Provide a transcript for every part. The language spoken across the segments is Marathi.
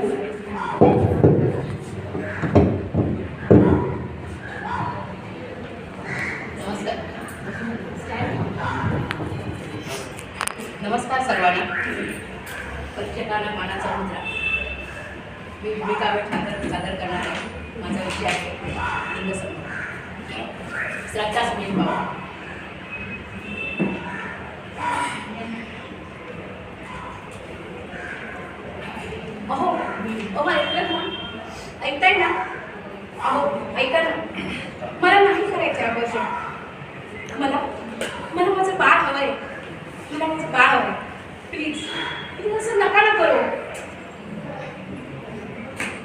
नमस्कार सर्वांना. परीक्षकांना मानाचा मुद्रा. मी भूमिका सादर करणार आहे. माझा विषय आहे लिंग संबंध. श्रद्धा सुनील बाबा. अहो ऐकलं ना? ऐकताय ना? अहो ऐका ना, मला नाही करायचं अबॉर्शन. मला माझं बाळ हवंय. मला माझं बाळ हवंय. प्लीज प्लीज असं नका ना करू.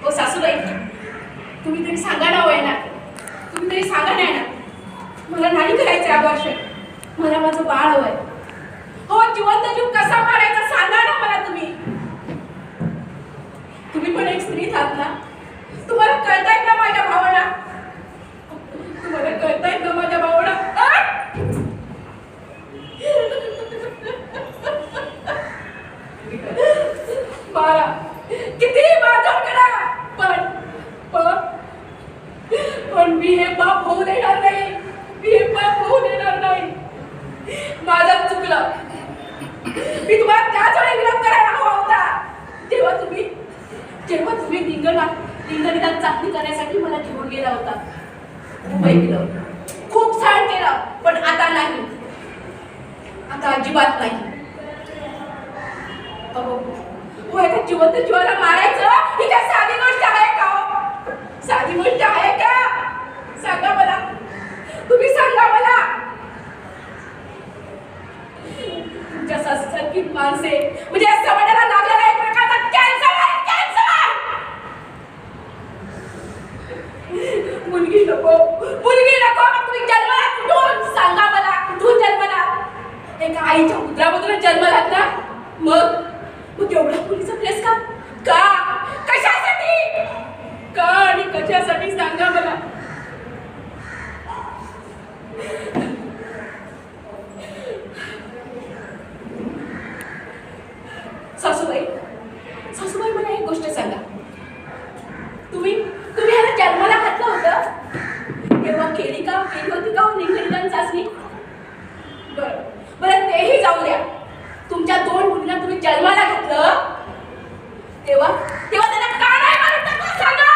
हो सासूबाई, तुम्ही तरी सांगा ना. होय ना, तुम्ही तरी सांगा नाही ना. मला नाही करायचं अबॉर्शन. मला माझं बाळ हवंय. हो, जिवंत जीव कसा मारायचा सांगा ना मला तुम्ही. तुम्ही पण एक स्त्री आहात ना. तुम्हाला कळतायत ना माझ्या भावना. तुम्हाला कळतायत ना माझ्या भावना. मारा, किती मारहाण करा, पण मी हे पाप होऊ देणार नाही. मी हे पाप होऊ देणार नाही. माझं चुकलं. मी तुम्हाला त्याच वेळी विरोध करायला हवा होता, जेव्हा तुम्ही लिंगनिदान चाचणी करण्यासाठी मला घेऊन गेला होता. खूप ऐकलं, खूप छान केलं, पण आता नाही. आता अजिबात नाही. हो एका जिवंत जीवाला मारायचं ही काय साधी गोष्ट आहे का? साधी गोष्ट आहे का? सांगा मला. तुम्ही सांगा मला. तुमच्या सारखी माणसे म्हणजे समाजाला लागलेला एक प्रकारचा कॅन्सर आहे. कॅन्सर. मुलगी नको. मग तुम्ही जन्माला कुठून? सांगा मला, कुठून जन्माला? एका आईच्या उदरामधून जन्मालात ना. मग एवढ्या मुलीचा प्लेस का? कशासाठी? का आणि कशासाठी सांगा मला. सासूबाई मला एक गोष्ट सांगा. तुम्ही ह्याला जन्माला घातलं होतं तेव्हा केली होती का लिंगनिदान चाचणी? बरं तेही जाऊ द्या. तुमच्या 2 मुलींना तुम्ही जन्माला घातलं तेव्हा त्यांना का नाही मारून टाकलं सांगा.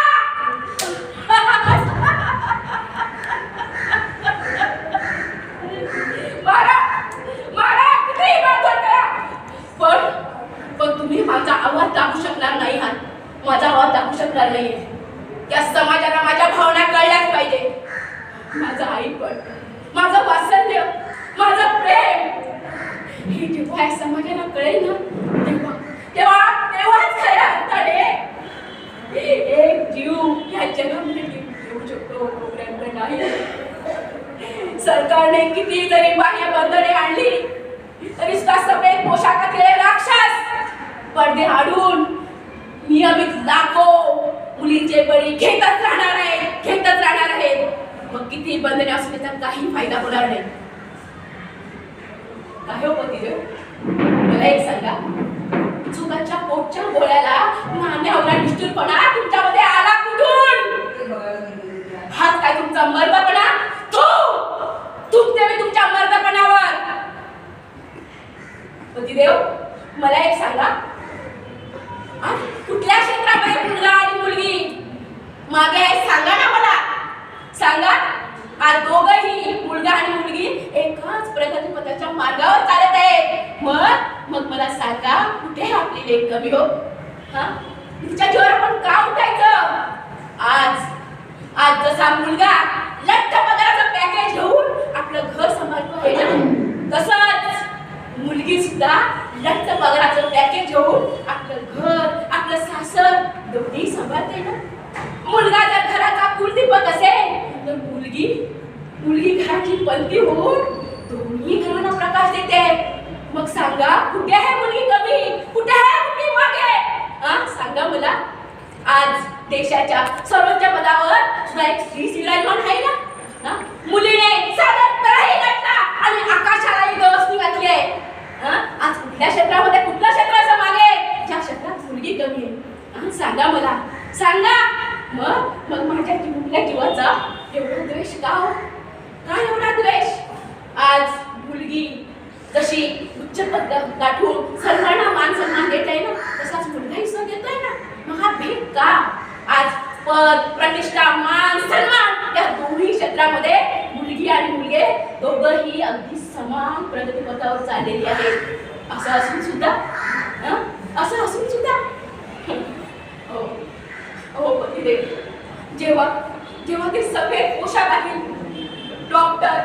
मारा किती मारहाण करा, पण तुम्ही माझा आवाज दाखवू शकणार नाही आहात. माझा आवाज दाखवू शकणार नाही. या समाजाला माझ्या भावना कळल्याच पाहिजे. माझं आईपण, माझं वात्सल्य, माझं प्रेम हे जेव्हा या समाजाला कळेल ना, तेव्हाच खऱ्या अर्थाने एक जीव या जगामध्ये येऊ शकतो. तोपर्यंत नाही. सरकारने किती जरी बाह्य बंधने आणली तरी सफेद पोशाखातले राक्षस पडदे आडून नियमित लाखो मुलींचे बळी घेतच राहणार आहेत. मग किती बंधने असू त्याचा काही फायदा होणार नाही. काय हो पतिदेव, मला एक सांगा. चुकाच्या पोटच्या गोळ्याला नाण्यावला निष्ठुरपणा तुमच्यामध्ये आला कुठून? हात काय तुमचा मर्दपणा? तुमचे मी तुमच्या मर्दपणावर. पतिदेव, मला एक सांगा. कुठल्या क्षेत्रामध्ये मुलगा आणि मुलगी मागे आहे सांगा ना मला. सांगा. आज दोघंही मुलगा आणि मुलगी एकाच प्रगतीपथाच्या मार्गावर चालत आहेत. मग मला सांगा, कुठे आपली लेख कमी हो? तिच्या जीवावर आपण का उठायचं? आज जसा मुलगा लठ्ठ पगाराचं पॅकेज घेऊन आपलं घर सांभाळतो आहे ना, तसंच मुलगी सुद्धा लठ्ठ पगाराचं पॅकेज घेऊन आपलं घर, आपलं सासर दोन्ही सांभाळते ना. मुलगा जर घराचा कुलदीपक असेल तर मुलगी घराची पलटी होऊन दोन्ही घरांना प्रकाश देते. मग सांगा, कुठे आहे मुलगी कमी? कुठे आहे मुलगी मागे? सांगा मला. आज देशाच्या सर्वोच्च पदावर सुद्धा एक स्त्री विराजमान आहे ना. मुलीने साधं तळही घातला आणि आकाशालाही गवसणी घातली आहे. आज कुठल्या क्षेत्रामध्ये कुठलं क्षेत्र असं मागे ज्या क्षेत्रात मुलगी कमी आहे? सांगा सांगा. मग मग माझ्या मुलग्या जीवाचा एवढा द्वेष का हो? का एवढा द्वेष? आज मुलगी जशी उच्च पद गाठून सर्वांना मान सन्मान देत आहे ना, तसाच मुलगाही सण देतोय ना. मग हा भेद का? आज पद, प्रतिष्ठा, मान, सन्मान या दोन्ही क्षेत्रामध्ये मुलगी आणि मुलगे दोघंही अगदी समान प्रगतीपथावर चाललेली आहेत. असं असून सुद्धा असं असून सुद्धा हो हो पतिदेव, जेव्हा जेव्हा ते सफेद पोशाखातील डॉक्टर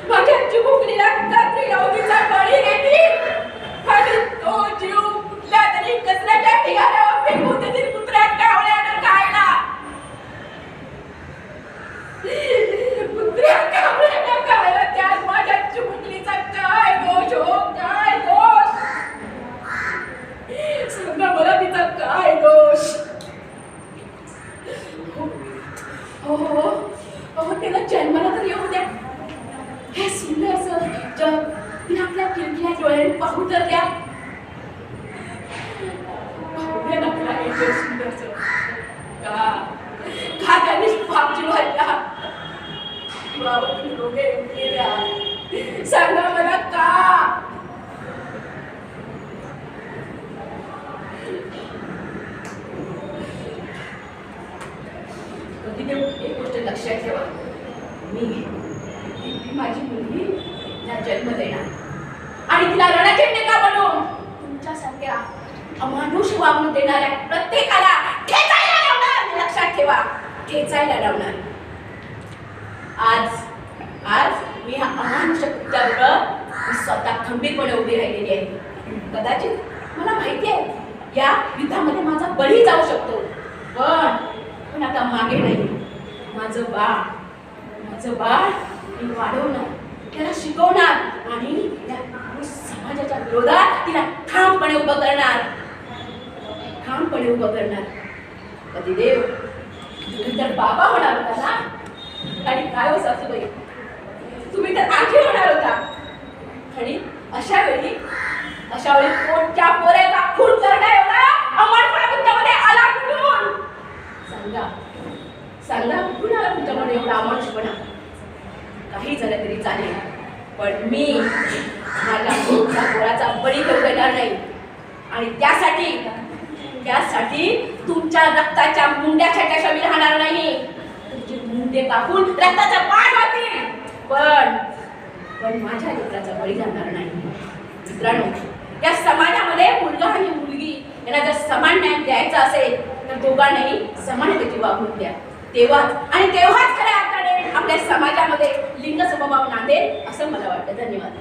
माझ्या चिमुकलीला कात्री लावणीचा बळी घेतील आणि तो जीव कुठल्या तरी कचऱ्याच्या ठिकाणावर फेकून देतील कुत्र्या कावळ्यानं खायला. कुत्र्या कावळ्यानं खायला त्यात माझ्या चिमुकलीचा काय दोष हो? काय दोष? सांगा मला तिचा काय दोष? हो हो हो, तिला जन्माला तर येऊ द्या. हे सुंदर असं जग तिला आपल्या किलकिल्या डोळ्यांनी पाहू तर द्या. पाहूया ना तिला हे जग सुंदर असं. का त्यांनी पाप जीवाच्या जीवावरती डोके केल्या? सांगा मला का? एक गोष्ट लक्षात ठेवा, मी माझी मुलगी तिला जन्म देणार आणि तिला रणचिंडे का बनवून तुमच्यासारख्या अमानुष वागणूक देणाऱ्या प्रत्येकाला ठेचायला लावणार. लक्षात ठेवा, ठेचायला लावणार. आज आज मी ह्या अमानुष कृत्यावर स्वतः खंबीरपणे उभी राहिलेली आहे. कदाचित मला माहिती आहे या युद्धामध्ये माझा बळी जाऊ शकतो, पण आता मागे नाही. माझं बाळ मी वाढवणार, त्याला शिकवणार आणि त्या समाजाच्या विरोधात तिला ठामपणे उभं करणार. पतिदेव, तुम्ही तर बाबा होणार होता ना, आणि काय हो सासूबाई, तुम्ही तर आजी होणार होता. आणि अशा वेळी कोणत्या पोऱ्याचा खून करण्या एवढा अमरपणा तुमच्यामध्ये आला कुठून? सांगा कुठून आला तुमच्यामध्ये एवढा अमानुषपणा? काही झालं तरी चालेल, पण मी माझ्या पोराचा बळी घेऊ देणार नाही. आणि त्यासाठी तुमच्या रक्ताच्या मुंड्या छाट्याशा मी राहणार नाही. तुमचे मुंडे कापून रक्ताचा पाठ होतील, पण माझ्या लेकराचा बळी जाणार नाही. मित्रांनो, या समाजामध्ये मुलगा आणि मुलगी यांना जर समान न्याय द्यायचा असेल तर दोघांनाही समानतेची वागणूक द्या. तेव्हाच खऱ्या अर्थाने आपल्या समाजामध्ये लिंग समभाव नांदेल असं मला वाटतं. धन्यवाद.